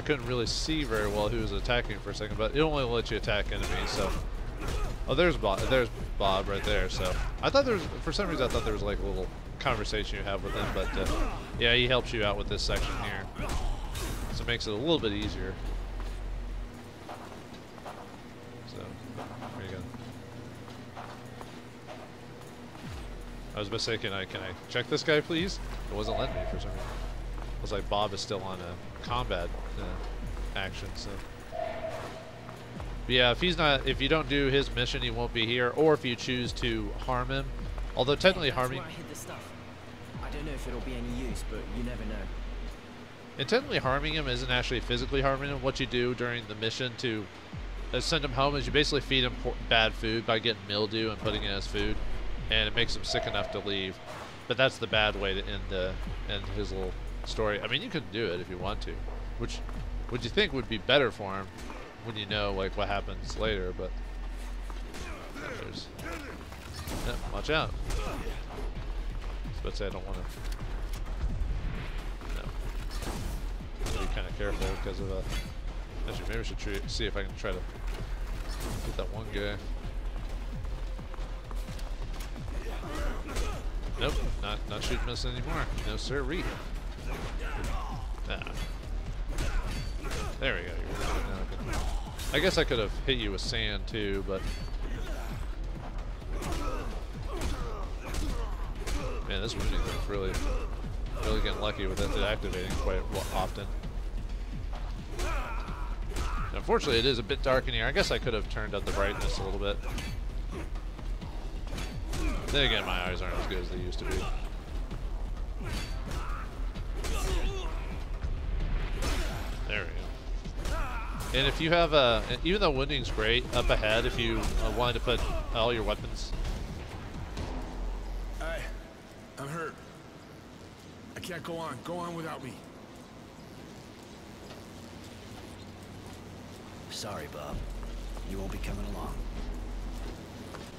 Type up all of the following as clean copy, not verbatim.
I couldn't really see very well who was attacking for a second, but it only lets you attack enemies, so. Oh, there's Bob right there, so. I thought there was, for some reason I thought there was like a little conversation you have with him, but yeah, he helps you out with this section here. So it makes it a little bit easier. So, there you go. I was about to say, can I check this guy, please? It wasn't letting me for some reason. It was like Bob is still on a combat action, so. But yeah, if you don't do his mission, he won't be here. Or if you choose to harm him, although technically harming. That's where I hid the stuff. I don't know if it'll be any use, but you never know. And technically harming him isn't actually physically harming him. What you do during the mission to send him home is you basically feed him bad food by getting mildew and putting it as food, and it makes him sick enough to leave. But that's the bad way to end his little story. I mean, you can do it if you want to, which would you think would be better for him when you know like what happens later. But there's watch out. I was about to say I don't want to. No. Be kind of careful because of actually, maybe I should see if I can try to get that one guy. Nope, not shooting us anymore. No sirree. Ah. There we go. I guess I could have hit you with sand too, but man, this wounding thing's really getting lucky with it activating quite often. Unfortunately, it is a bit dark in here. I guess I could have turned up the brightness a little bit. Then again, my eyes aren't as good as they used to be. There we go. And if you have even though wounding's great, up ahead, if you wanted to put all your weapons. Hey, I'm hurt. I can't go on. Go on without me. Sorry, Bob. You won't be coming along.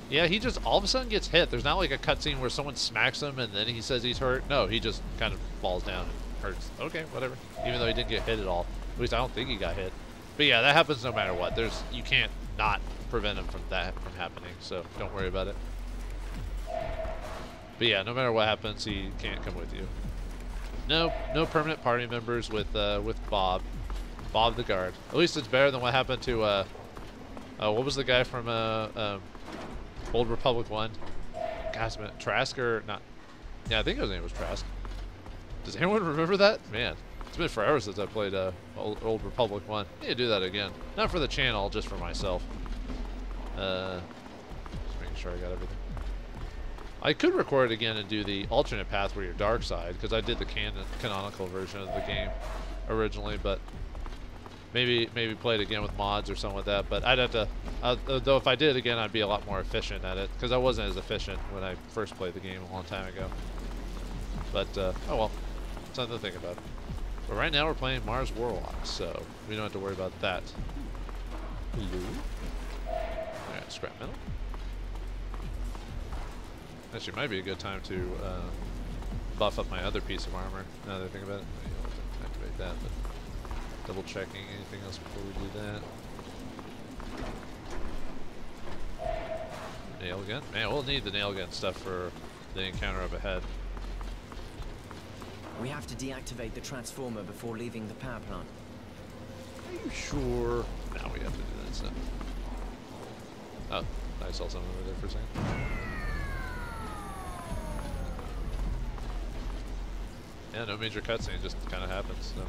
Yeah, he just all of a sudden gets hit. There's not like a cutscene where someone smacks him and then he says he's hurt. No, he just kind of falls down and hurts. Okay, whatever. Even though he didn't get hit at all. At least I don't think he got hit. But yeah, that happens no matter what. You can't not prevent him from happening. So don't worry about it. But yeah, no matter what happens, he can't come with you. No permanent party members with Bob. Bob the guard. At least it's better than what happened to what was the guy from Old Republic 1? Gosh, man, Trask or not? Yeah, I think his name was Trask. Does anyone remember that? Man, it's been forever since I played Old Republic 1. I need to do that again. Not for the channel, just for myself. Just making sure I got everything. I could record it again and do the alternate path where you're dark side, because I did the canonical version of the game originally, but maybe play it again with mods or something like that. But I'd have to, though if I did it again, I'd be a lot more efficient at it, because I wasn't as efficient when I first played the game a long time ago. But, oh well, something to think about. But right now we're playing Mars Warlocks, so we don't have to worry about that. Hello? Alright, scrap metal. Actually, might be a good time to buff up my other piece of armor, now that I think about it. Maybe I'll have to activate that, but double checking anything else before we do that. Nail gun? Man, we'll need the nail gun stuff for the encounter up ahead. We have to deactivate the transformer before leaving the power plant. Are you sure? Now we have to do that stuff. Oh, I saw something over there for a second. Yeah, no major cutscene, just kind of happens. So.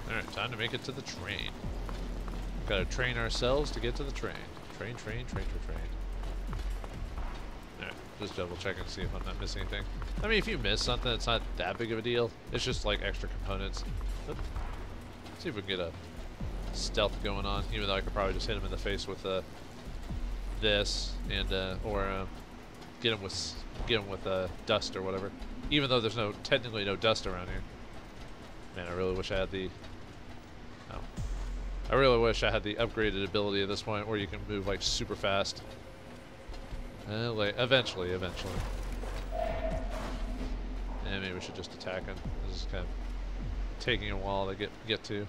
Alright, time to make it to the train. Gotta train ourselves to get to the train. Train. Alright, just double check and see if I'm not missing anything. I mean, if you miss something, it's not that big of a deal. It's just like extra components. Let's see if we can get a stealth going on, even though I could probably just hit him in the face with this and or get him with dust or whatever. Even though there's technically no dust around here. Man, I really wish I had the. Oh, I really wish I had the upgraded ability at this point, where you can move like super fast. Eventually. And maybe we should just attack him. This is kind of taking a while to get to.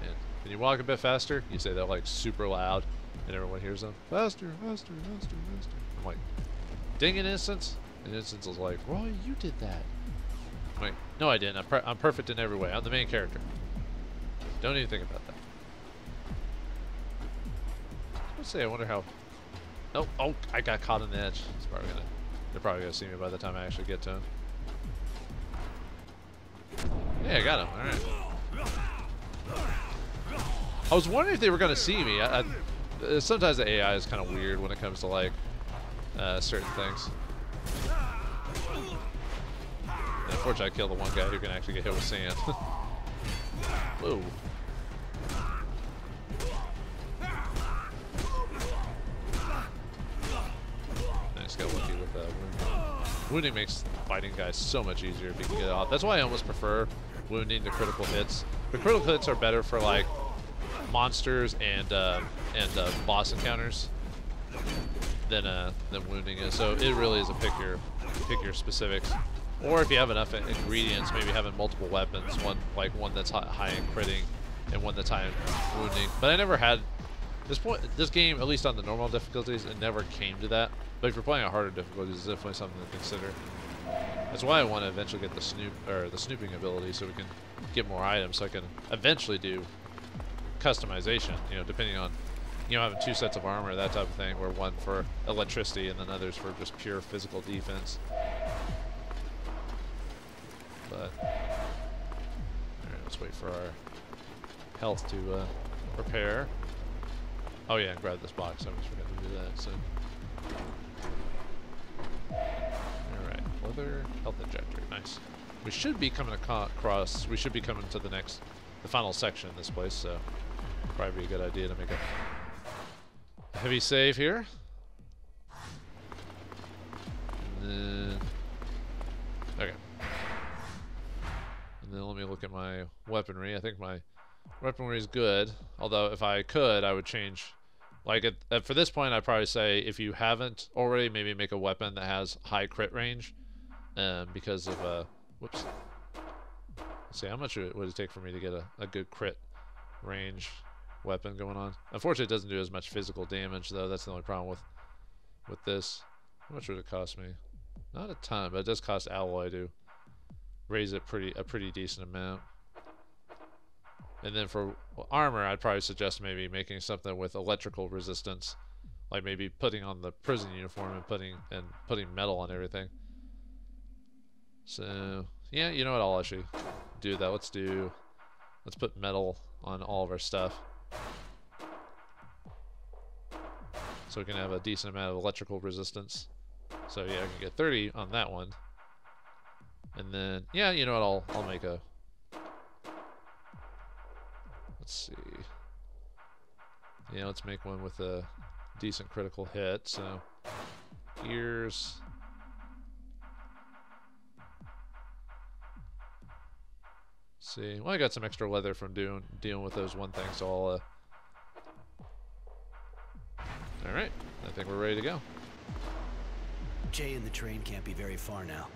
And can you walk a bit faster? You say that like super loud, and everyone hears them. Faster. I'm like, dang it, Innocence. And Innocence is like, Roy, you did that. I'm like, no, I didn't. I'm perfect in every way. I'm the main character. Don't even think about that. Let's see. I wonder how. Oh! I got caught on the edge. They're probably gonna see me by the time I actually get to him. Yeah, I got him. All right. I was wondering if they were gonna see me. Sometimes the AI is kind of weird when it comes to like certain things. And unfortunately, I killed the one guy who can actually get hit with sand. Whoa. Got lucky with wounding. Wounding makes fighting guys so much easier if you can get it off. That's why I almost prefer wounding to critical hits. The critical hits are better for like monsters and boss encounters than wounding is. So it really is a pick your specifics. Or if you have enough ingredients, maybe having multiple weapons, one that's high in critting and one that's high in wounding. But I never had this game, at least on the normal difficulties, it never came to that. But if you're playing on harder difficulties, it's definitely something to consider. That's why I want to eventually get the snooping ability, so we can get more items, so I can eventually do customization. You know, depending on, having 2 sets of armor, that type of thing, where one for electricity and then others for just pure physical defense. But all right, let's wait for our health to repair. Oh yeah, and grab this box. I almost forgot to do that. So. Alright, leather health injector, nice. We should be coming across, we should be coming to the final section in this place, so probably be a good idea to make a heavy save here. And then, okay. And then let me look at my weaponry. I think my weaponry is good, although if I could, I would change. Like, for this point, I'd probably say if you haven't already, maybe make a weapon that has high crit range. Because of, whoops. Let's see, how much would it take for me to get a good crit range weapon going on? Unfortunately, it doesn't do as much physical damage, though. That's the only problem with this. How much would it cost me? Not a ton, but it does cost alloy to raise it a pretty decent amount. And then for armor, I'd probably suggest maybe making something with electrical resistance, like maybe putting on the prison uniform and putting metal on everything. So yeah, you know what? I'll actually do that. Let's put metal on all of our stuff, so we can have a decent amount of electrical resistance. So yeah, I can get 30 on that one, and then yeah, you know what? I'll make a. Let's see. Yeah, let's make one with a decent critical hit. So, gears. Let's see. Well, I got some extra leather from dealing with those one things, so I'll. All right, I think we're ready to go. Jay and the train can't be very far now.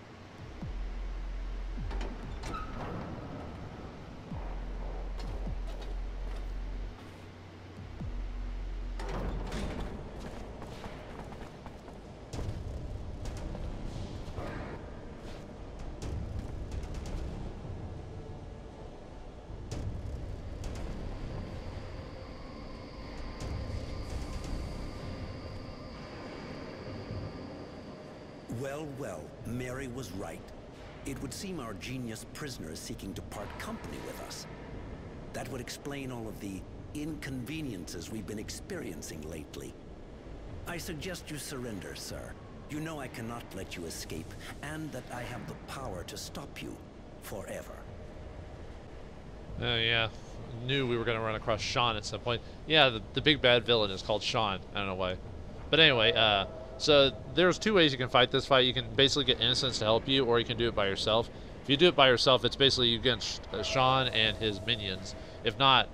Well, Mary was right. It would seem our genius prisoner is seeking to part company with us. That would explain all of the inconveniences we've been experiencing lately. I suggest you surrender, sir. You know I cannot let you escape, and that I have the power to stop you forever. Yeah. Knew we were going to run across Sean at some point. Yeah, the big bad villain is called Sean. I don't know why. But anyway, so there's 2 ways you can fight this fight. You can basically get Innocence to help you, or you can do it by yourself. If you do it by yourself, it's basically you get Sean and his minions. If not,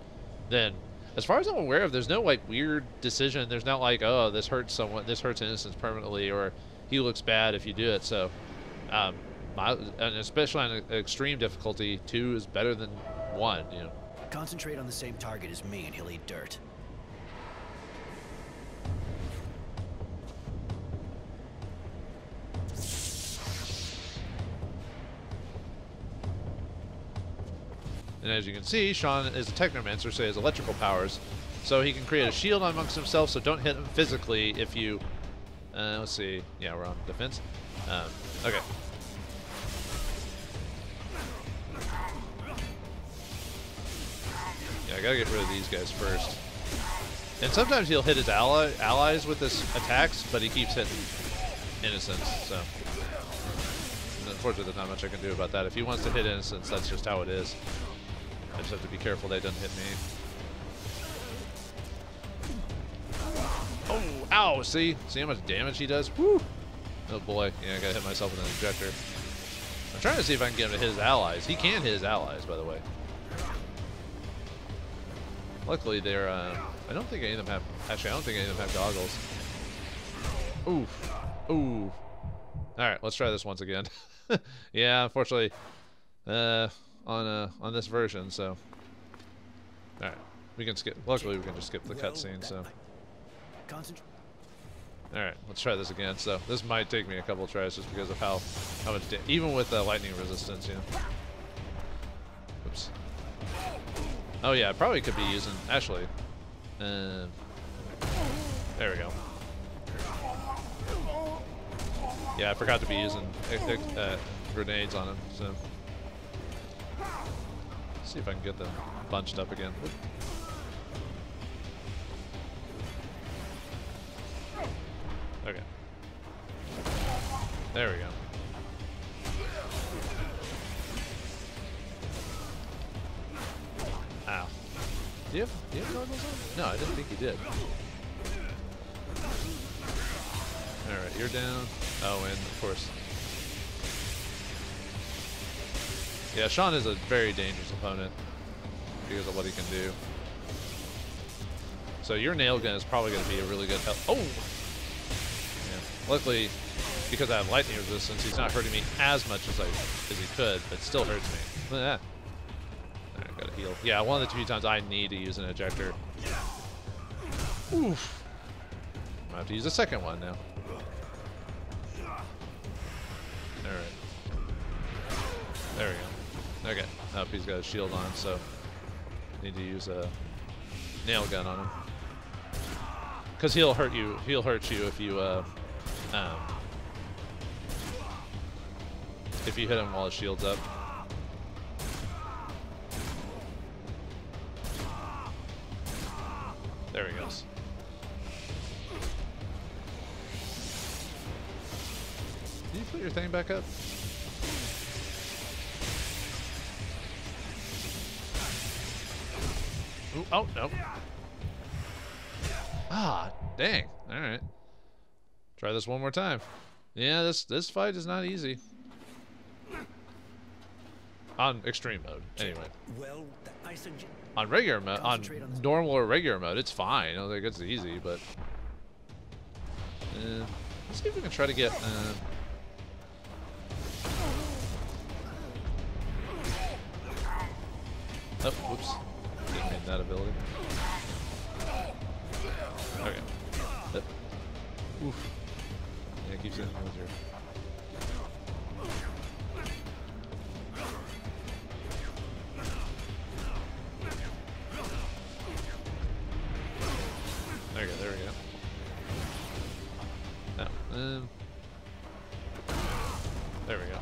then as far as I'm aware of, there's no like weird decision. There's not like, oh, this hurts someone, this hurts Innocence permanently, or he looks bad if you do it. So, and especially on extreme difficulty, 2 is better than 1. You know. Concentrate on the same target as me, and he'll eat dirt. And as you can see, Sean is a Technomancer, so he has electrical powers. So he can create a shield amongst himself, so don't hit him physically if you... let's see. Yeah, we're on defense. Okay. Yeah, I gotta get rid of these guys first. And sometimes he'll hit his allies with his attacks, but he keeps hitting Innocence, so... Unfortunately, there's not much I can do about that. If he wants to hit Innocence, that's just how it is. I just have to be careful they don't hit me. Oh, ow! See how much damage he does? Woo! Oh boy, yeah, I gotta hit myself with an ejector. I'm trying to see if I can get him to hit his allies. He can hit his allies, by the way. Luckily, they're, I don't think any of them have, actually, I don't think any of them have goggles. Oof. Ooh. Alright, let's try this once again. Yeah, unfortunately, on this version, so. Alright, we can skip, luckily we can just skip the cutscene, so. Alright, let's try this again. So, this might take me a couple tries just because of how much, even with the lightning resistance, you know. Oops. Oh yeah, I probably could be using, actually, there we go. Yeah, I forgot to be using grenades on him, so. Let's see if I can get them bunched up again. Okay. There we go. Ow. Do you have goggles on? No, I didn't think you did. Alright, you're down. Oh, and of course. Yeah, Sean is a very dangerous opponent because of what he can do. So your nail gun is probably going to be a really good help. Oh! Yeah. Luckily, because I have lightning resistance, he's not hurting me as much as he could, but still hurts me. Alright, gotta heal. Yeah, one of the 2 times I need to use an ejector. Oof. I'm gonna have to use a second one now. Alright. There we go. Okay. Oh, he's got a shield on, so need to use a nail gun on him. Because he'll hurt you. He'll hurt you if you hit him while his shield's up. There he goes. Did you put your thing back up? Ooh, oh, no. Ah, dang. Alright. Try this one more time. Yeah, this fight is not easy. On extreme mode, anyway. Well, I suggest... On regular mode, on normal or regular mode, it's fine. I don't think it's easy, but... let's see if we can try to get... Oh, whoops. Didn't mean that ability. Okay. Oof. Yeah, it keeps hitting with your... There we go, there we go. Now, there we go.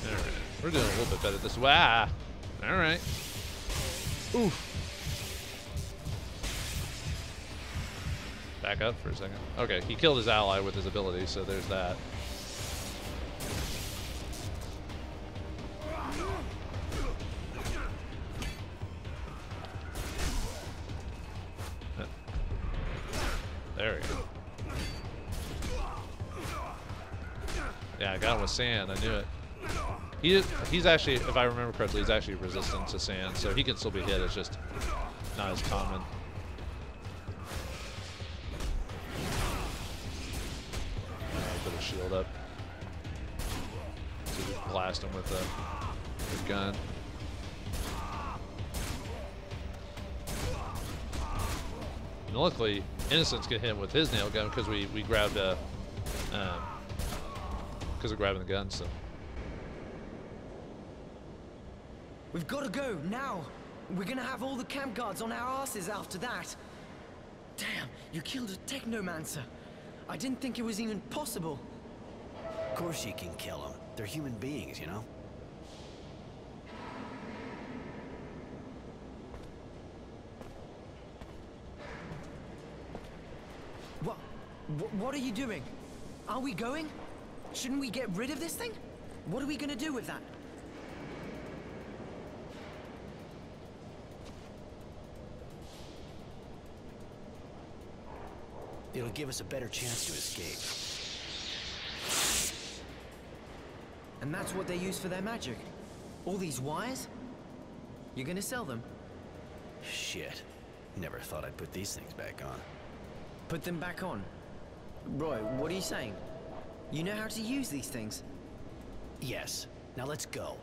Alright, we're doing a little bit better this way. Ah! Alright. Oof. Back up for a second. Okay, he killed his ally with his ability, so there's that. There we go. Yeah, I got him with sand. I knew it. He's actually, if I remember correctly, he's actually resistant to sand, so he can still be hit. It's just not as common. Put a shield up. So just blast him with the gun. And luckily, Innocence can hit him with his nail gun because we grabbed because of grabbing the gun. So We've got to go now. We're gonna have all the camp guards on our asses after that. Damn, you killed a Technomancer. I didn't think it was even possible. Of course you can kill them. They're human beings, you know? What are you doing? Are we going? Shouldn't we get rid of this thing? What are we gonna do with that? It'll give us a better chance to escape. And that's what they use for their magic? All these wires? You're gonna sell them? Shit. Never thought I'd put these things back on. Put them back on? Roy, what are you saying? You know how to use these things? Yes. Now let's go.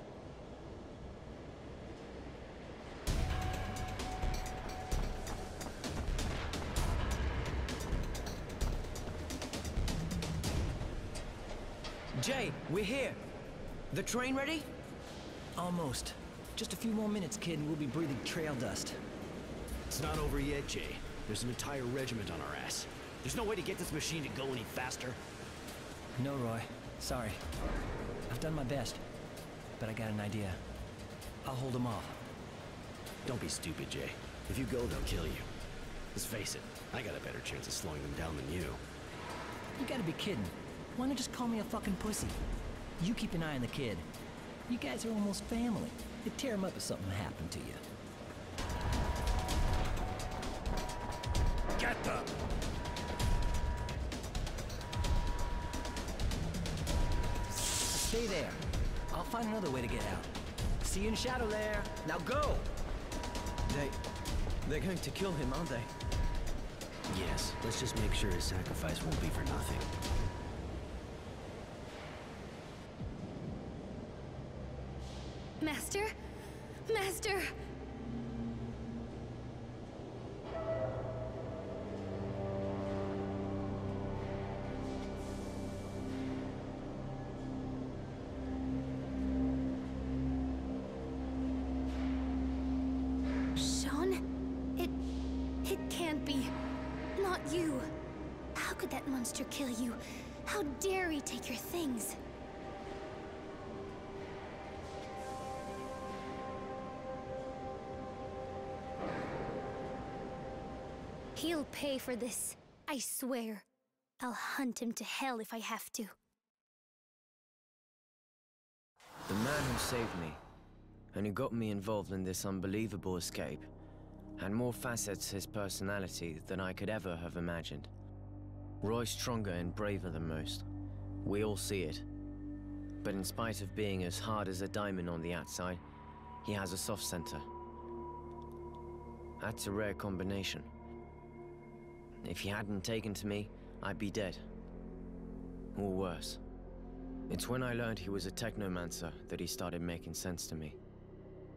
Jay, we're here. The train ready? Almost. Just a few more minutes, kid, and we'll be breathing trail dust. It's not over yet, Jay. There's an entire regiment on our ass. There's no way to get this machine to go any faster. No, Roy. Sorry. I've done my best. But I got an idea. I'll hold them off. Don't be stupid, Jay. If you go, they'll kill you. Let's face it, I got a better chance of slowing them down than you. You gotta be kidding. Why not just call me a fucking pussy? You keep an eye on the kid. You guys are almost family. You'd tear him up if something happened to you. Get them! Stay there. I'll find another way to get out. See you in Shadow Lair. Now go! They're going to kill him, aren't they? Yes, let's just make sure his sacrifice won't be for nothing. Master? Master! Jehanne? It can't be. Not you. How could that monster kill you? How dare he take your things? He'll pay for this, I swear. I'll hunt him to hell if I have to. The man who saved me, and who got me involved in this unbelievable escape, had more facets to his personality than I could ever have imagined. Roy's stronger and braver than most. We all see it. But in spite of being as hard as a diamond on the outside, he has a soft center. That's a rare combination. If he hadn't taken to me, I'd be dead. Or worse. It's when I learned he was a Technomancer that he started making sense to me.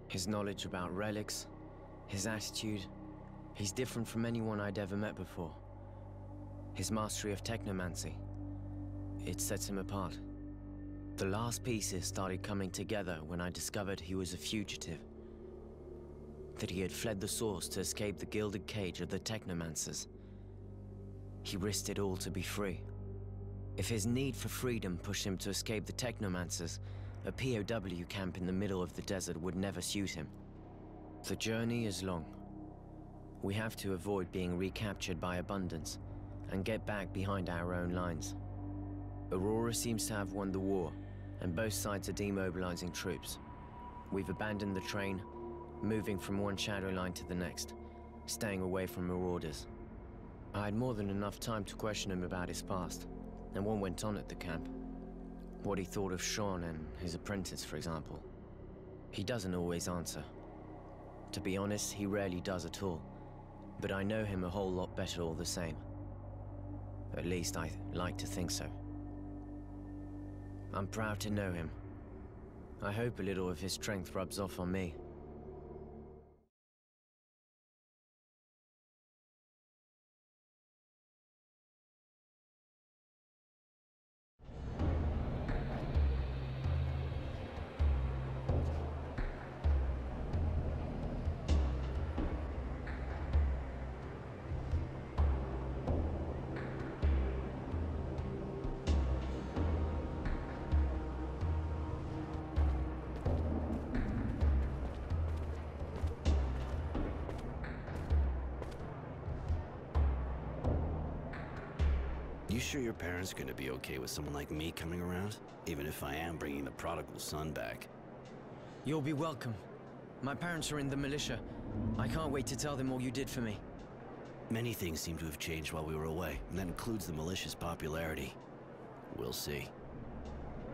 His knowledge about relics, his attitude, he's different from anyone I'd ever met before. His mastery of Technomancy, it sets him apart. The last pieces started coming together when I discovered he was a fugitive. That he had fled the source to escape the gilded cage of the Technomancers. He risked it all to be free. If his need for freedom pushed him to escape the Technomancers, a POW camp in the middle of the desert would never suit him. The journey is long. We have to avoid being recaptured by Abundance and get back behind our own lines. Aurora seems to have won the war, and both sides are demobilizing troops. We've abandoned the train, moving from one shadow line to the next, staying away from marauders. I had more than enough time to question him about his past, and one went on at the camp. What he thought of Sean and his apprentice, for example. He doesn't always answer. To be honest, he rarely does at all. But I know him a whole lot better all the same. At least I like to think so. I'm proud to know him. I hope a little of his strength rubs off on me. You sure your parents are gonna be okay with someone like me coming around? Even if I am bringing the prodigal son back. You'll be welcome. My parents are in the militia. I can't wait to tell them all you did for me. Many things seem to have changed while we were away, and that includes the militia's popularity. We'll see.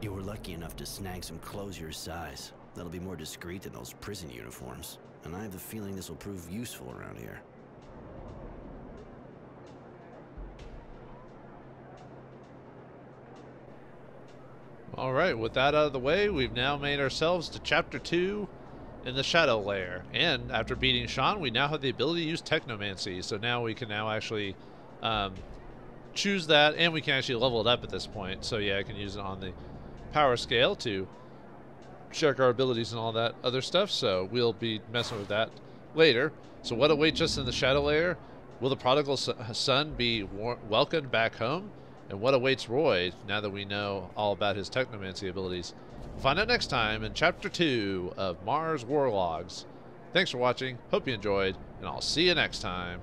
You were lucky enough to snag some clothes your size. That'll be more discreet than those prison uniforms. And I have the feeling this will prove useful around here. Alright, with that out of the way, we've now made ourselves to Chapter 2 in the Shadow Lair. And after beating Sean, we now have the ability to use Technomancy. So now we can now actually choose that, and we can actually level it up at this point. So yeah, I can use it on the power scale to check our abilities and all that other stuff. So we'll be messing with that later. So what awaits us in the Shadow Lair? Will the prodigal son be welcomed back home? And what awaits Roy now that we know all about his technomancy abilities? Find out next time in Chapter 2 of Mars War Logs. Thanks for watching, hope you enjoyed, and I'll see you next time.